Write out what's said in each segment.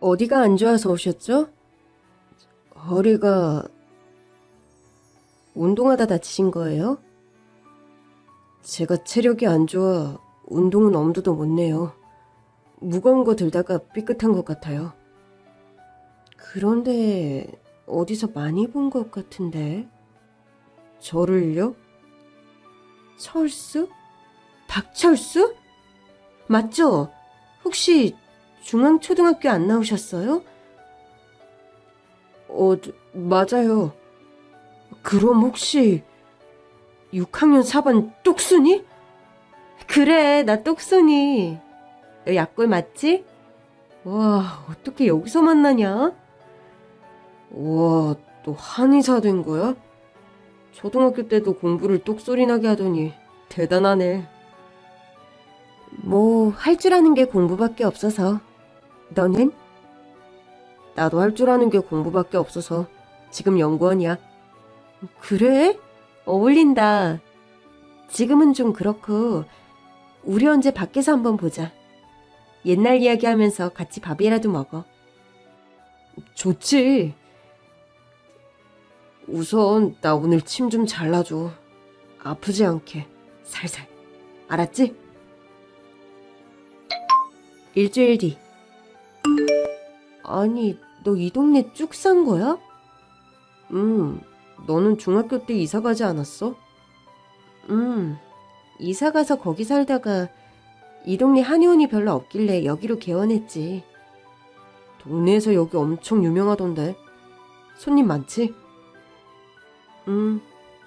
어디가 안 좋아서 오셨죠? 허리가 운동하다 다치신 거예요? 제가 체력이 안 좋아 운동은 엄두도 못 내요. 무거운 거 들다가 삐끗한 것 같아요. 그런데 어디서 많이 본 것 같은데. 저를요? 철수? 박철수? 맞죠? 혹시 중앙초등학교 안 나오셨어요? 맞아요. 그럼 혹시 6학년 4반 똑순이? 그래, 나 똑순이. 너 약골 맞지? 와, 어떻게 여기서 만나냐? 와, 또 한의사 된 거야? 초등학교 때도 공부를 똑소리 나게 하더니 대단하네. 뭐, 할 줄 아는 게 공부밖에 없어서. 너는? 나도 할 줄 아는 게 공부밖에 없어서 지금 연구원이야. 그래? 어울린다. 지금은 좀 그렇고 우리 언제 밖에서 한번 보자. 옛날 이야기하면서 같이 밥이라도 먹어. 좋지. 우선 나 오늘 침 좀 잘라줘. 아프지 않게 살살. 알았지? 일주일 뒤. 아니, 너 이 동네 쭉 산 거야? 너는 중학교 때 이사 가지 않았어? 이사 가서 거기 살다가 이 동네 한의원이 별로 없길래 여기로 개원했지. 동네에서 여기 엄청 유명하던데. 손님 많지?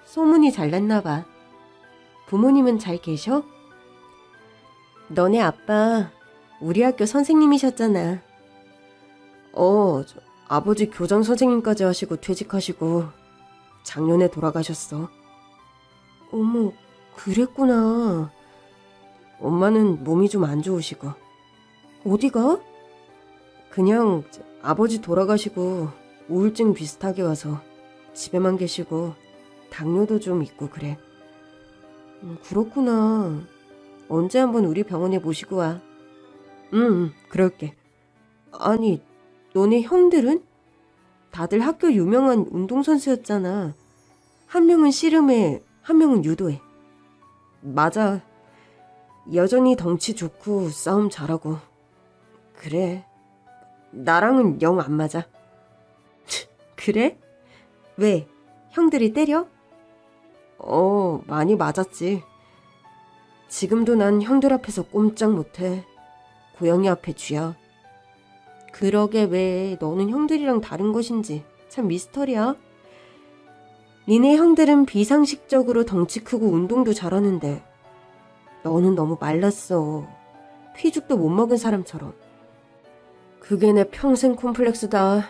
소문이 잘 났나 봐. 부모님은 잘 계셔? 너네 아빠 우리 학교 선생님이셨잖아. 아버지 교장 선생님까지 하시고 퇴직하시고 작년에 돌아가셨어. 어머, 그랬구나. 엄마는 몸이 좀 안 좋으시고. 어디가? 그냥 아버지 돌아가시고 우울증 비슷하게 와서 집에만 계시고 당뇨도 좀 있고 그래. 그렇구나. 언제 한번 우리 병원에 모시고 와. 그럴게. 아니, 너네 형들은? 다들 학교 유명한 운동선수였잖아. 한 명은 씨름해, 한 명은 유도해. 맞아. 여전히 덩치 좋고 싸움 잘하고. 그래. 나랑은 영 안 맞아. 그래? 왜? 형들이 때려? 많이 맞았지. 지금도 난 형들 앞에서 꼼짝 못해. 고양이 앞에 쥐야. 그러게 왜 너는 형들이랑 다른 것인지 참 미스터리야. 니네 형들은 비상식적으로 덩치 크고 운동도 잘하는데 너는 너무 말랐어. 피죽도 못 먹은 사람처럼. 그게 내 평생 콤플렉스다.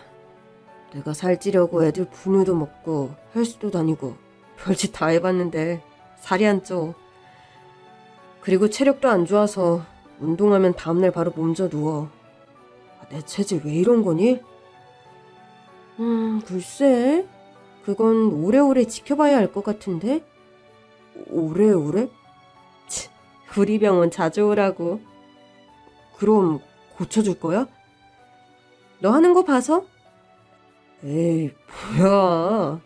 내가 살찌려고 애들 분유도 먹고 헬스도 다니고 별짓 다 해봤는데 살이 안 쪄. 그리고 체력도 안 좋아서 운동하면 다음날 바로 몸져 누워. 내 체질 왜 이런 거니? 글쎄. 그건 오래오래 지켜봐야 알 것 같은데? 오래오래? 치, 우리 병원 자주 오라고. 그럼 고쳐줄 거야? 너 하는 거 봐서? 에이, 뭐야.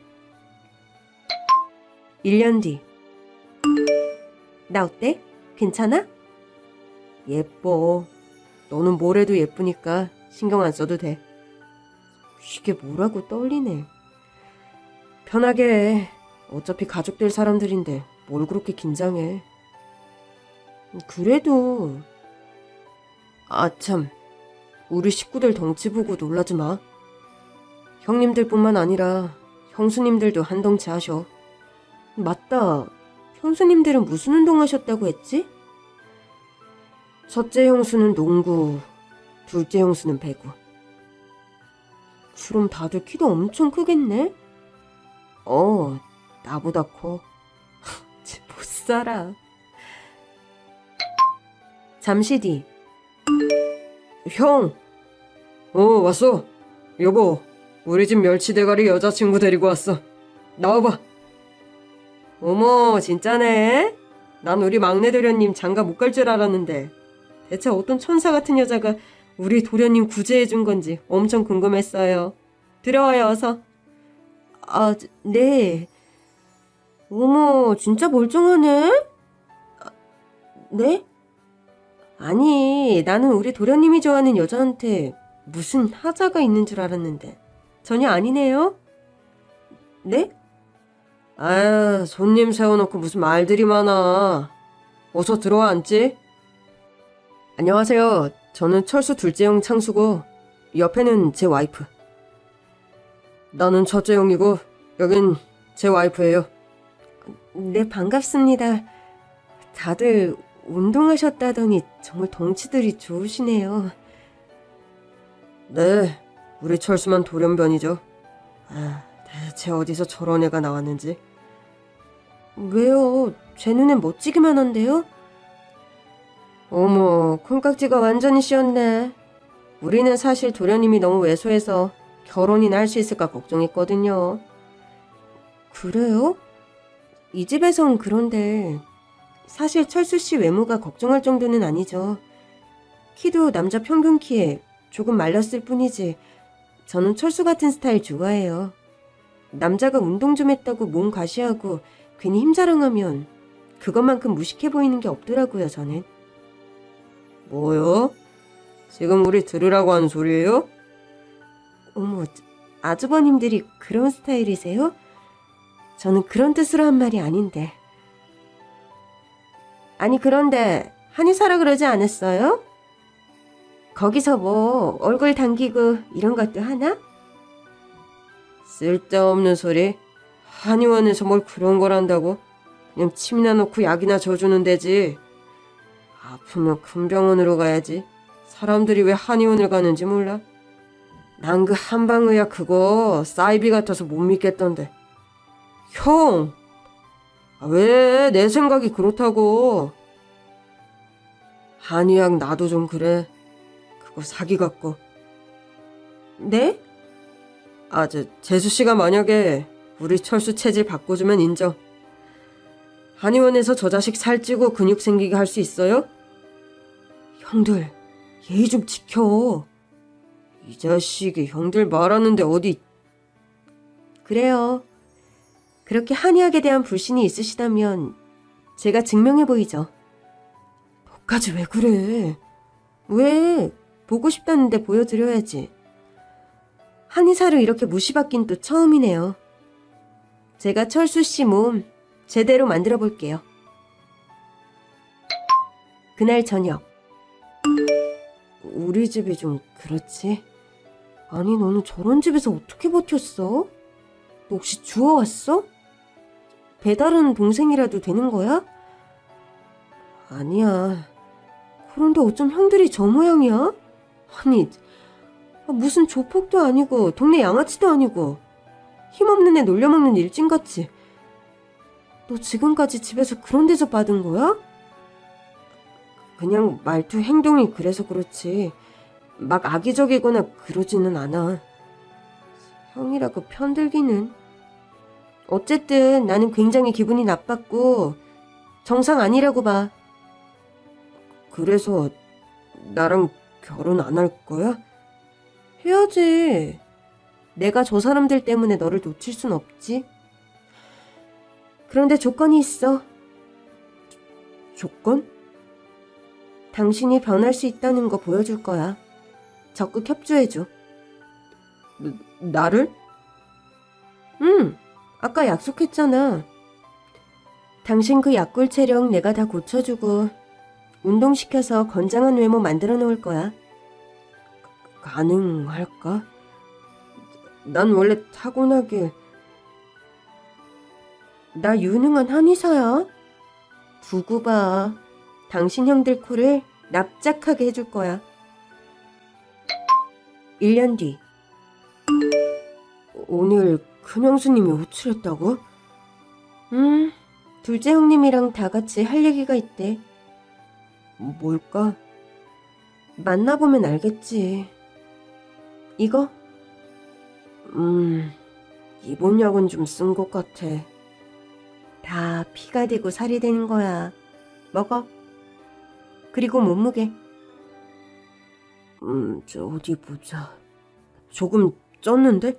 1년 뒤. 나 어때? 괜찮아? 예뻐. 너는 뭘 해도 예쁘니까 신경 안 써도 돼. 이게 뭐라고 떨리네. 편하게 해. 어차피 가족 될 사람들인데 뭘 그렇게 긴장해. 그래도 참, 우리 식구들 덩치 보고 놀라지 마. 형님들뿐만 아니라 형수님들도 한 덩치 하셔. 맞다. 형수님들은 무슨 운동 하셨다고 했지? 첫째 형수는 농구, 둘째 형수는 배구. 그럼 다들 키도 엄청 크겠네? 나보다 커. 못 살아. 잠시 뒤. 형! 왔어. 여보, 우리 집 멸치 대가리 여자친구 데리고 왔어. 나와봐. 어머, 진짜네? 난 우리 막내 도련님 장가 못 갈 줄 알았는데 대체 어떤 천사 같은 여자가 우리 도련님 구제해준 건지 엄청 궁금했어요. 들어와요, 어서. 아, 네. 어머, 진짜 멀쩡하네? 네? 아니, 나는 우리 도련님이 좋아하는 여자한테 무슨 하자가 있는 줄 알았는데 전혀 아니네요? 네? 아, 손님 세워놓고 무슨 말들이 많아. 어서 들어와 앉지. 안녕하세요. 저는 철수 둘째 형 창수고 옆에는 제 와이프. 나는 첫째 형이고 여긴 제 와이프예요. 네, 반갑습니다. 다들 운동하셨다더니 정말 덩치들이 좋으시네요. 네, 우리 철수만 돌연변이죠. 아, 대체 어디서 저런 애가 나왔는지. 왜요? 제 눈엔 멋지기만 한데요? 어머, 콩깍지가 완전히 씌었네. 우리는 사실 도련님이 너무 왜소해서 결혼이나 할 수 있을까 걱정했거든요. 그래요? 이 집에선 그런데 사실 철수 씨 외모가 걱정할 정도는 아니죠. 키도 남자 평균 키에 조금 말랐을 뿐이지 저는 철수 같은 스타일 좋아해요. 남자가 운동 좀 했다고 몸 과시하고 괜히 힘 자랑하면 그것만큼 무식해 보이는 게 없더라고요, 저는. 뭐요? 지금 우리 들으라고 하는 소리예요? 어머, 아주버님들이 그런 스타일이세요? 저는 그런 뜻으로 한 말이 아닌데. 아니, 그런데 한의사라 그러지 않았어요? 거기서 뭐 얼굴 당기고 이런 것도 하나? 쓸데없는 소리. 한의원에서 뭘 그런 걸 한다고? 그냥 침이나 놓고 약이나 줘주는 데지. 아프면 큰 병원으로 가야지. 사람들이 왜 한의원을 가는지 몰라. 난 그 한방의학 그거 사이비 같아서 못 믿겠던데. 형! 왜 내 생각이 그렇다고. 한의학 나도 좀 그래. 그거 사기 같고. 네? 아, 재수씨가 만약에 우리 철수 체질 바꿔주면 인정. 한의원에서 저 자식 살찌고 근육 생기게 할 수 있어요? 형들, 예의 좀 지켜. 이 자식이 형들 말하는데 어디. 그래요. 그렇게 한의학에 대한 불신이 있으시다면 제가 증명해 보이죠. 너까지 왜 그래? 왜? 보고 싶다는데 보여드려야지. 한의사를 이렇게 무시받긴 또 처음이네요. 제가 철수 씨 몸 제대로 만들어 볼게요. 그날 저녁. 우리 집이 좀 그렇지? 아니, 너는 저런 집에서 어떻게 버텼어? 너 혹시 주워왔어? 배달은 동생이라도 되는 거야? 아니야. 그런데 어쩜 형들이 저 모양이야? 아니, 무슨 조폭도 아니고 동네 양아치도 아니고 힘없는 애 놀려먹는 일진같이. 너 지금까지 집에서 그런 데서 받은 거야? 그냥 말투 행동이 그래서 그렇지 막 악의적이거나 그러지는 않아. 형이라고 편들기는. 어쨌든 나는 굉장히 기분이 나빴고 정상 아니라고 봐. 그래서 나랑 결혼 안 할 거야? 해야지. 내가 저 사람들 때문에 너를 놓칠 순 없지. 그런데 조건이 있어. 조건? 당신이 변할 수 있다는 거 보여줄 거야. 적극 협조해줘. 나를? 응, 아까 약속했잖아. 당신 그 약골 체력 내가 다 고쳐주고 운동시켜서 건장한 외모 만들어 놓을 거야. 가능할까? 난 원래 타고나게. 나 유능한 한의사야. 두고 봐. 당신 형들 코를 납작하게 해줄 거야. 1년 뒤. 오늘 큰형수님이 호출했다고? 둘째 형님이랑 다 같이 할 얘기가 있대. 뭘까? 만나보면 알겠지. 이거? 이번 약은 좀 쓴 것 같아. 다 피가 되고 살이 되는 거야. 먹어. 그리고 몸무게. 어디 보자. 조금 쪘는데?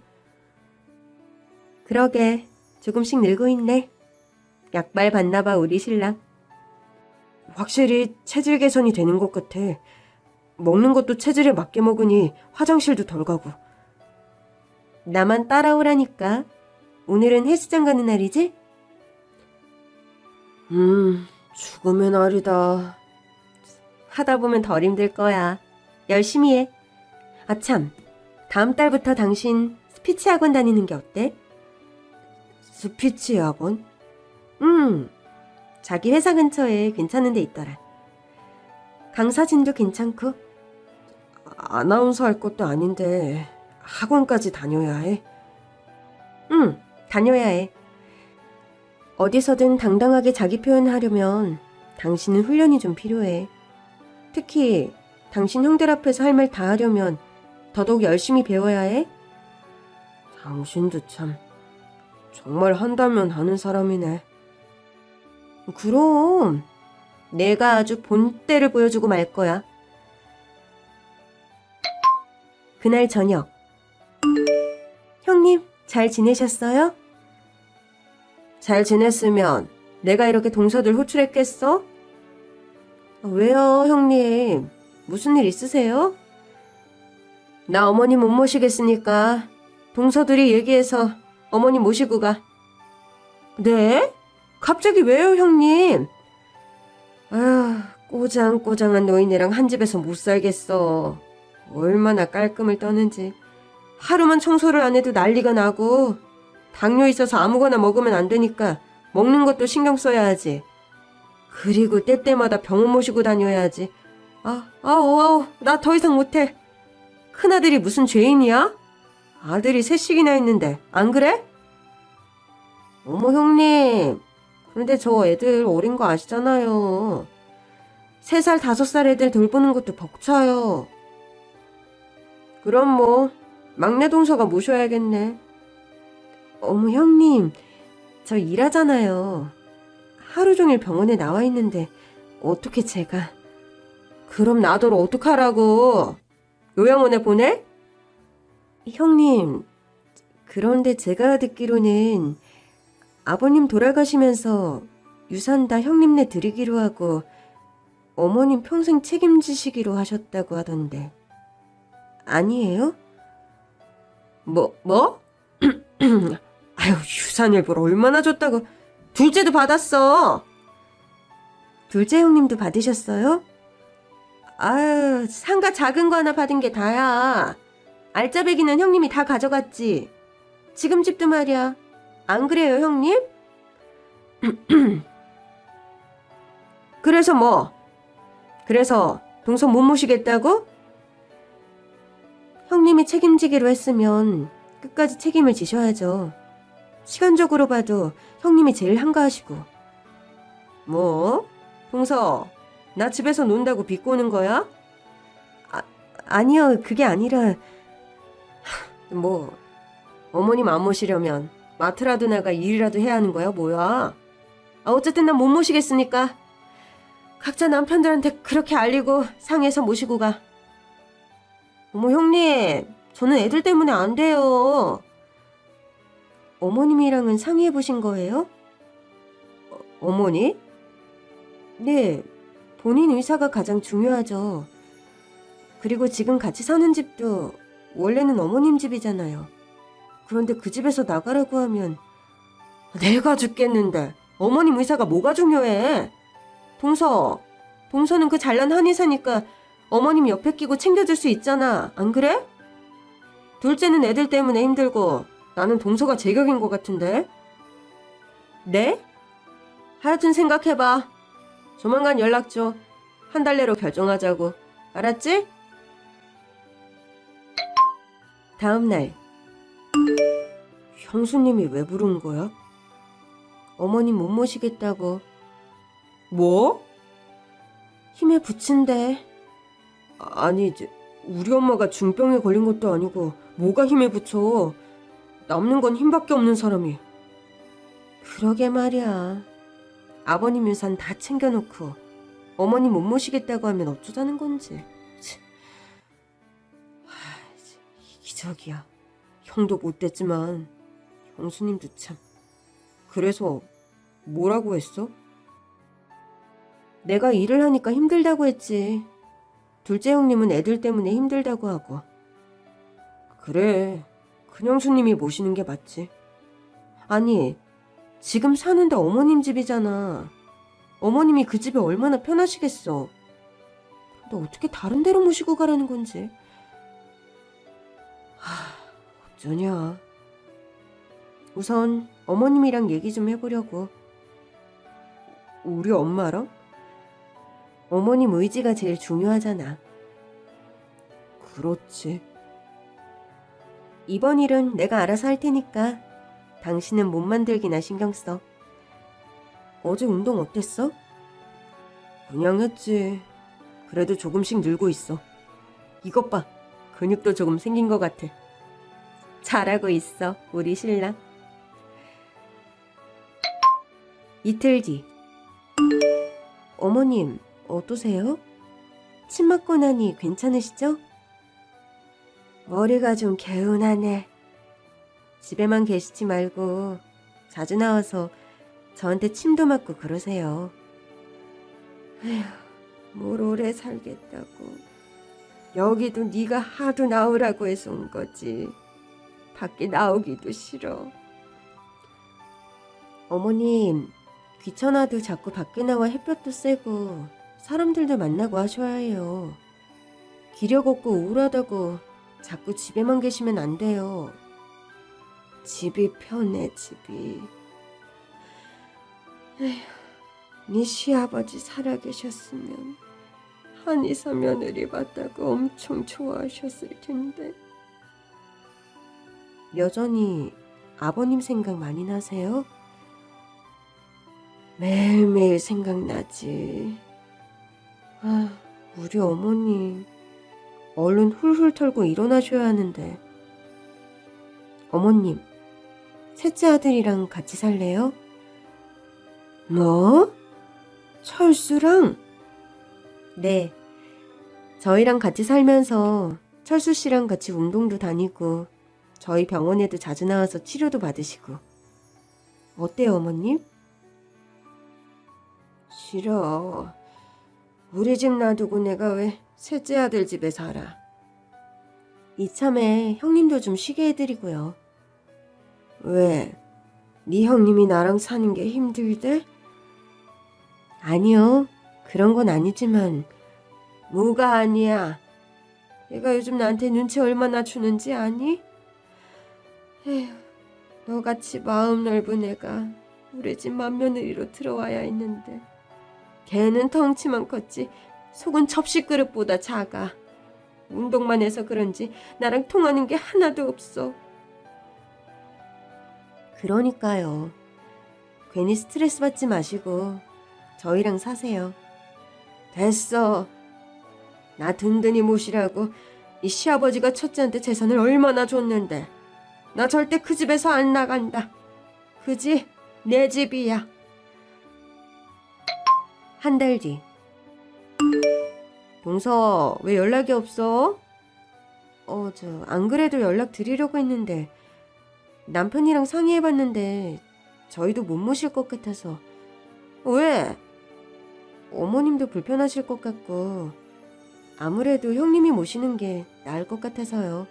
그러게, 조금씩 늘고 있네. 약발 받나봐, 우리 신랑. 확실히 체질 개선이 되는 것 같아. 먹는 것도 체질에 맞게 먹으니 화장실도 덜 가고. 나만 따라오라니까. 오늘은 헬스장 가는 날이지? 죽음의 날이다. 하다 보면 덜 힘들 거야. 열심히 해. 아참, 다음 달부터 당신 스피치 학원 다니는 게 어때? 스피치 학원? 자기 회사 근처에 괜찮은 데 있더라. 강사진도 괜찮고. 아나운서 할 것도 아닌데 학원까지 다녀야 해? 다녀야 해. 어디서든 당당하게 자기 표현하려면 당신은 훈련이 좀 필요해. 특히 당신 형들 앞에서 할 말 다 하려면 더더욱 열심히 배워야 해. 당신도 참 정말 한다면 하는 사람이네. 그럼 내가 아주 본때를 보여주고 말 거야. 그날 저녁. 형님, 잘 지내셨어요? 잘 지냈으면 내가 이렇게 동서들 호출했겠어? 왜요, 형님? 무슨 일 있으세요? 나 어머니 못 모시겠으니까 동서들이 얘기해서 어머니 모시고 가. 네? 갑자기 왜요, 형님? 아휴, 꼬장꼬장한 노인네랑 한 집에서 못 살겠어. 얼마나 깔끔을 떠는지. 하루만 청소를 안 해도 난리가 나고, 당뇨 있어서 아무거나 먹으면 안 되니까 먹는 것도 신경 써야 하지. 그리고 때때마다 병원 모시고 다녀야 하지. 나 더 이상 못해. 큰아들이 무슨 죄인이야? 아들이 셋씩이나 있는데 안 그래? 어머, 형님. 그런데 저 애들 어린 거 아시잖아요. 3살, 5살 애들 돌보는 것도 벅차요. 그럼 뭐 막내 동서가 모셔야겠네. 어머, 형님. 저 일하잖아요. 하루 종일 병원에 나와 있는데 어떻게 제가... 그럼 나더러 어떡하라고. 요양원에 보내? 형님, 그런데 제가 듣기로는 아버님 돌아가시면서 유산 다 형님네 드리기로 하고 어머님 평생 책임지시기로 하셨다고 하던데. 아니에요? 뭐? 아유, 유산일보를 얼마나 줬다고. 둘째도 받았어. 둘째 형님도 받으셨어요? 아유, 상가 작은 거 하나 받은 게 다야. 알짜배기는 형님이 다 가져갔지. 지금 집도 말이야. 안 그래요, 형님? 그래서 뭐? 그래서 동서 못 모시겠다고? 형님이 책임지기로 했으면 끝까지 책임을 지셔야죠. 시간적으로 봐도 형님이 제일 한가하시고. 뭐? 동서, 나 집에서 논다고 비꼬는 거야? 아니요, 그게 아니라... 뭐, 어머님 안 모시려면 마트라도 나가 일이라도 해야 하는 거야, 뭐야? 어쨌든 난 못 모시겠으니까 각자 남편들한테 그렇게 알리고 상해서 모시고 가. 어머, 형님, 저는 애들 때문에 안 돼요. 어머님이랑은 상의해 보신 거예요? 어머니? 네, 본인 의사가 가장 중요하죠. 그리고 지금 같이 사는 집도 원래는 어머님 집이잖아요. 그런데 그 집에서 나가라고 하면 내가 죽겠는데 어머님 의사가 뭐가 중요해? 동서는 그 잘난 한의사니까 어머님 옆에 끼고 챙겨줄 수 있잖아. 안 그래? 둘째는 애들 때문에 힘들고 나는 동서가 제격인 것 같은데. 네? 하여튼 생각해봐. 조만간 연락 줘. 한 달 내로 결정하자고. 알았지? 다음 날. 형수님이 왜 부른 거야? 어머님 못 모시겠다고. 뭐? 힘에 부친대. 아니, 우리 엄마가 중병에 걸린 것도 아니고 뭐가 힘에 부쳐. 남는 건 힘밖에 없는 사람이. 그러게 말이야. 아버님 유산 다 챙겨놓고 어머니 못 모시겠다고 하면 어쩌자는 건지. 기적이야. 형도 못됐지만 형수님도 참. 그래서 뭐라고 했어? 내가 일을 하니까 힘들다고 했지. 둘째 형님은 애들 때문에 힘들다고 하고. 그래, 큰형수님이 모시는 게 맞지. 아니, 지금 사는 데 어머님 집이잖아. 어머님이 그 집에 얼마나 편하시겠어. 근데 어떻게 다른 데로 모시고 가라는 건지. 어쩌냐. 우선 어머님이랑 얘기 좀 해보려고. 우리 엄마랑? 어머님 의지가 제일 중요하잖아. 그렇지. 이번 일은 내가 알아서 할 테니까 당신은 몸 만들기나 신경 써. 어제 운동 어땠어? 그냥 했지. 그래도 조금씩 늘고 있어. 이것 봐. 근육도 조금 생긴 것 같아. 잘하고 있어, 우리 신랑. 이틀 뒤. 어머님, 어떠세요? 침 맞고 나니 괜찮으시죠? 머리가 좀 개운하네. 집에만 계시지 말고 자주 나와서 저한테 침도 맞고 그러세요. 에휴, 뭘 오래 살겠다고. 여기도 네가 하도 나오라고 해서 온 거지. 밖에 나오기도 싫어. 어머님, 귀찮아도 자꾸 밖에 나와 햇볕도 쐬고 사람들도 만나고 하셔야 해요. 기력 없고 우울하다고 자꾸 집에만 계시면 안 돼요. 집이 편해, 집이. 에휴, 네 시아버지 살아계셨으면 한의사 며느리 받다가 엄청 좋아하셨을 텐데. 여전히 아버님 생각 많이 나세요? 매일매일 생각나지. 우리 어머님 얼른 훌훌 털고 일어나셔야 하는데. 어머님, 셋째 아들이랑 같이 살래요? 뭐? 철수랑? 네. 저희랑 같이 살면서 철수 씨랑 같이 운동도 다니고 저희 병원에도 자주 나와서 치료도 받으시고. 어때요, 어머님? 싫어. 우리 집 놔두고 내가 왜 셋째 아들 집에 살아. 이참에 형님도 좀 쉬게 해드리고요. 왜? 네 형님이 나랑 사는 게 힘들대? 아니요. 그런 건 아니지만. 뭐가 아니야? 얘가 요즘 나한테 눈치 얼마나 주는지 아니? 에휴, 너같이 마음 넓은 애가 우리 집 맏며느리로 들어와야 했는데. 걔는 덩치만 컸지 속은 접시그릇보다 작아. 운동만 해서 그런지 나랑 통하는 게 하나도 없어. 그러니까요. 괜히 스트레스 받지 마시고 저희랑 사세요. 됐어. 나 든든히 모시라고 이 시아버지가 첫째한테 재산을 얼마나 줬는데. 나 절대 그 집에서 안 나간다. 그 집 내 집이야. 한 달 뒤. 동서, 왜 연락이 없어? 안 그래도 연락 드리려고 했는데 남편이랑 상의해봤는데 저희도 못 모실 것 같아서. 왜? 어머님도 불편하실 것 같고 아무래도 형님이 모시는 게 나을 것 같아서요.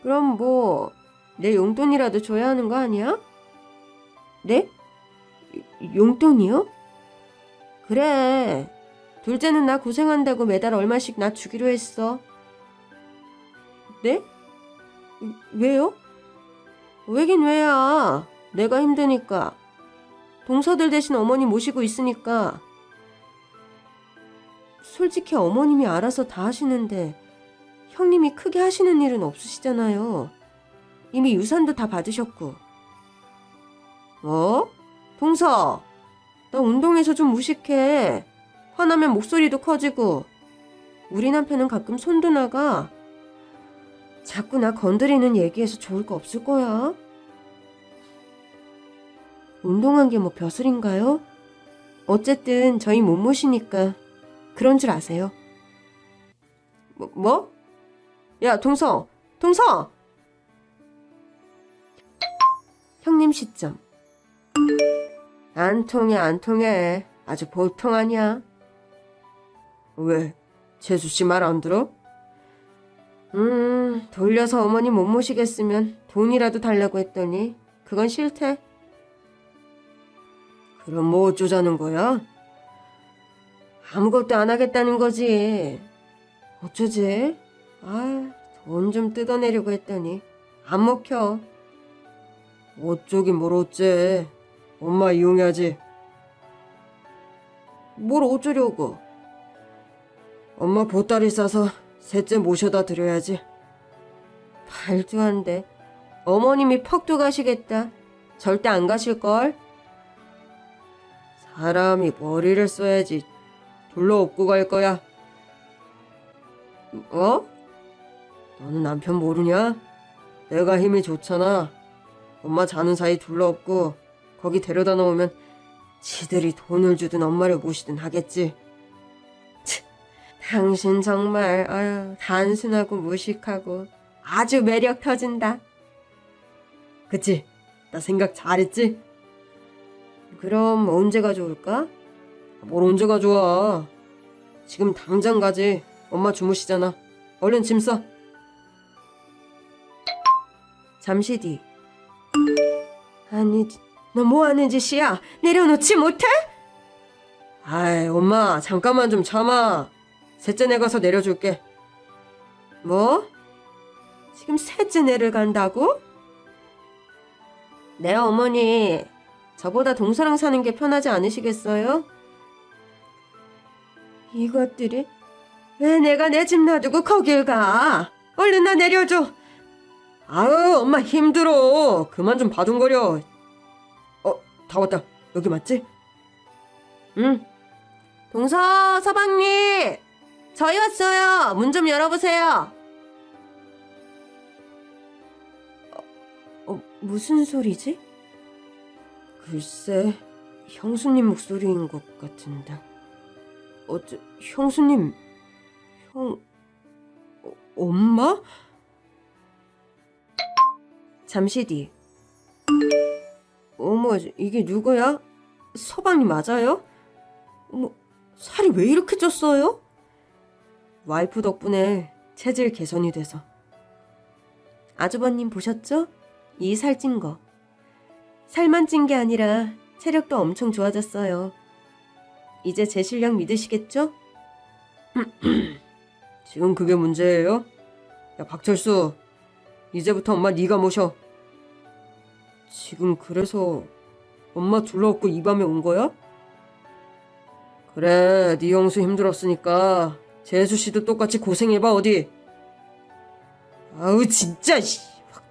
그럼 뭐 내 용돈이라도 줘야 하는 거 아니야? 네? 용돈이요? 그래. 둘째는 나 고생한다고 매달 얼마씩 나 주기로 했어. 네? 왜요? 왜긴 왜야. 내가 힘드니까. 동서들 대신 어머니 모시고 있으니까. 솔직히 어머님이 알아서 다 하시는데 형님이 크게 하시는 일은 없으시잖아요. 이미 유산도 다 받으셨고. 뭐? 동서, 나 운동해서 좀 무식해. 화나면 목소리도 커지고. 우리 남편은 가끔 손도 나가. 자꾸 나 건드리는 얘기해서 좋을 거 없을 거야. 운동한 게 뭐 벼슬인가요? 어쨌든 저희 못 모시니까 그런 줄 아세요. 뭐? 야, 동서! 동서! 형님 시점. 안 통해, 안 통해. 아주 보통 아니야. 왜? 재수씨 말 안 들어? 돌려서 어머니 못 모시겠으면 돈이라도 달라고 했더니 그건 싫대. 그럼 뭐 어쩌자는 거야? 아무것도 안 하겠다는 거지. 어쩌지? 돈 좀 뜯어내려고 했더니 안 먹혀. 어쩌긴 뭘 어째. 엄마 이용해야지. 뭘 어쩌려고. 엄마 보따리 싸서 셋째 모셔다 드려야지. 말도 안 돼. 어머님이 퍽도 가시겠다. 절대 안 가실걸? 사람이 머리를 써야지. 둘러 업고 갈 거야. 어? 너는 남편 모르냐? 내가 힘이 좋잖아. 엄마 자는 사이 둘러 업고 거기 데려다 놓으면 지들이 돈을 주든 엄마를 모시든 하겠지. 치, 당신 정말 단순하고 무식하고 아주 매력 터진다. 그치? 나 생각 잘했지? 그럼 언제가 좋을까? 뭘 언제가 좋아. 지금 당장 가지. 엄마 주무시잖아. 얼른 짐 싸. 잠시 뒤. 아니, 너 뭐하는 짓이야? 내려놓지 못해? 아이, 엄마 잠깐만 좀 참아. 셋째 내 가서 내려줄게. 뭐? 지금 셋째 내를 간다고? 네, 어머니. 저보다 동서랑 사는 게 편하지 않으시겠어요? 이것들이 왜 내가 내 집 놔두고 거길 가? 얼른 나 내려줘. 아유, 엄마 힘들어. 그만 좀 바둥거려. 다 왔다. 여기 맞지? 응. 동서, 서방님. 저희 왔어요. 문 좀 열어보세요. 무슨 소리지? 글쎄, 형수님 목소리인 것 같은데. 형수님, 엄마? 잠시 뒤. 어머, 이게 누구야? 서방님 맞아요? 어머, 살이 왜 이렇게 쪘어요? 와이프 덕분에 체질 개선이 돼서. 아주버님 보셨죠? 이 살찐 거. 살만 찐 게 아니라 체력도 엄청 좋아졌어요. 이제 제 실력 믿으시겠죠? 지금 그게 문제예요? 야, 박철수. 이제부터 엄마 네가 모셔. 지금 그래서 엄마 둘러엎고 이 밤에 온 거야? 그래, 네 형수 힘들었으니까 재수씨도 똑같이 고생해봐 어디. 아우 진짜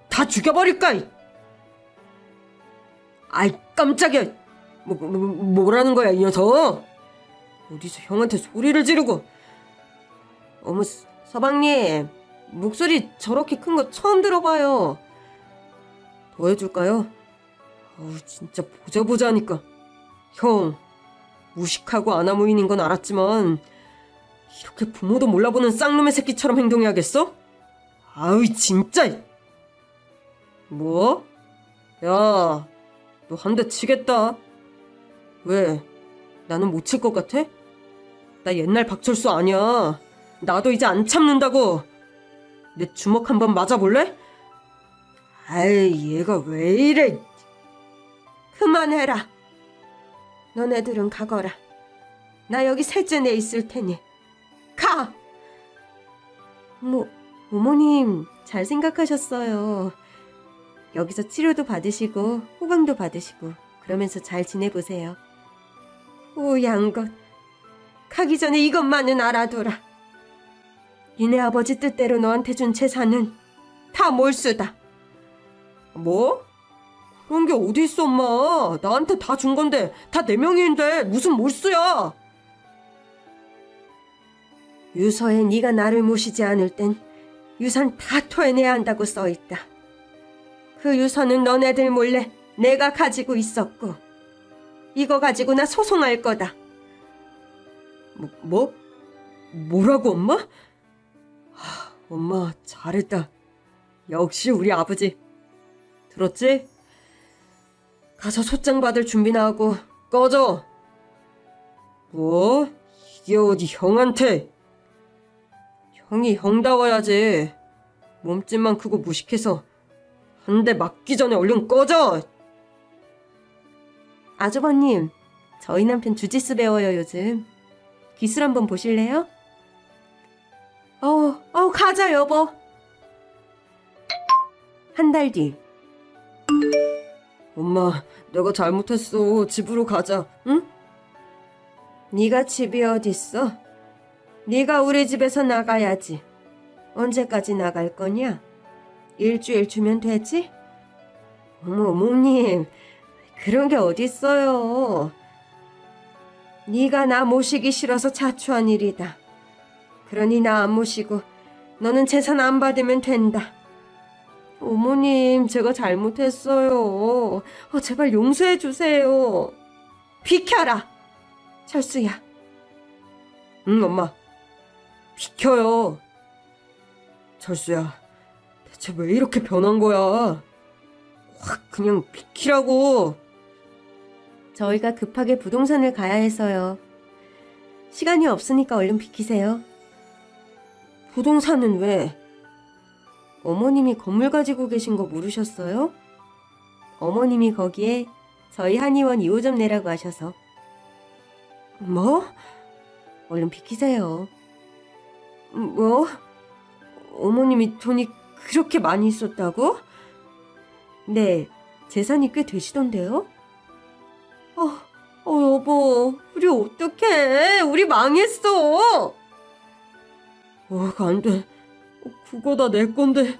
다 죽여버릴까. 아이 깜짝이야. 뭐라는 거야 이 녀석. 어디서 형한테 소리를 지르고. 어머, 서방님 목소리 저렇게 큰 거 처음 들어봐요. 더 해줄까요? 어우 진짜 보자 하니까. 형, 무식하고 아나무인인 건 알았지만 이렇게 부모도 몰라보는 쌍놈의 새끼처럼 행동해야겠어? 아우 진짜. 뭐? 야, 너 한 대 치겠다. 왜? 나는 못 칠 것 같아? 나 옛날 박철수 아니야. 나도 이제 안 참는다고. 내 주먹 한번 맞아볼래? 아이, 얘가 왜 이래. 그만해라. 너네들은 가거라. 나 여기 셋째 내 있을 테니 가. 어머님 잘 생각하셨어요. 여기서 치료도 받으시고 호강도 받으시고 그러면서 잘 지내보세요. 오양것, 가기 전에 이것만은 알아둬라. 니네 아버지 뜻대로 너한테 준 재산은 다 몰수다. 뭐? 그런 게 어디 있어 엄마. 나한테 다 준 건데 다 내 명의인데 무슨 몰수야. 유서에 네가 나를 모시지 않을 땐 유산 다 토해내야 한다고 써있다. 그 유서는 너네들 몰래 내가 가지고 있었고 이거 가지고 나 소송할 거다. 뭐라고 엄마? 엄마, 잘했다. 역시 우리 아버지. 들었지? 가서 소장 받을 준비나 하고 꺼져. 뭐? 이게 어디 형한테? 형이 형다워야지. 몸집만 크고 무식해서 한 대 맞기 전에 얼른 꺼져. 아주버님, 저희 남편 주짓수 배워요 요즘. 기술 한번 보실래요? 가자 여보. 한 달 뒤. 엄마, 내가 잘못했어. 집으로 가자, 응? 네가 집이 어딨어? 네가 우리 집에서 나가야지. 언제까지 나갈 거냐? 일주일 주면 되지? 어머, 어머님, 그런 게 어딨어요. 네가 나 모시기 싫어서 자초한 일이다. 그러니 나 안 모시고 너는 재산 안 받으면 된다. 어머님, 제가 잘못했어요. 제발 용서해 주세요. 비켜라, 철수야. 응, 엄마. 비켜요. 철수야, 대체 왜 이렇게 변한 거야? 확 그냥 비키라고. 저희가 급하게 부동산을 가야 해서요. 시간이 없으니까 얼른 비키세요. 부동산은 왜? 어머님이 건물 가지고 계신 거 모르셨어요? 어머님이 거기에 저희 한의원 2호점 내라고 하셔서. 뭐? 얼른 비키세요. 뭐? 어머님이 돈이 그렇게 많이 있었다고? 네, 재산이 꽤 되시던데요? 여보, 우리 어떡해? 우리 망했어! 안 돼. 그거 다 내 건데.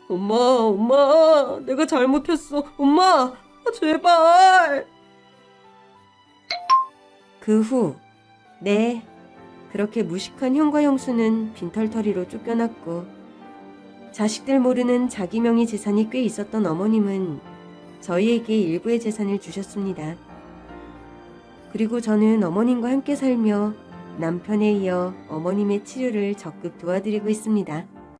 엄마, 내가 잘못했어. 엄마, 제발. 그 후, 네, 그렇게 무식한 형과 형수는 빈털터리로 쫓겨났고, 자식들 모르는 자기 명의 재산이 꽤 있었던 어머님은 저희에게 일부의 재산을 주셨습니다. 그리고 저는 어머님과 함께 살며 남편에 이어 어머님의 치료를 적극 도와드리고 있습니다.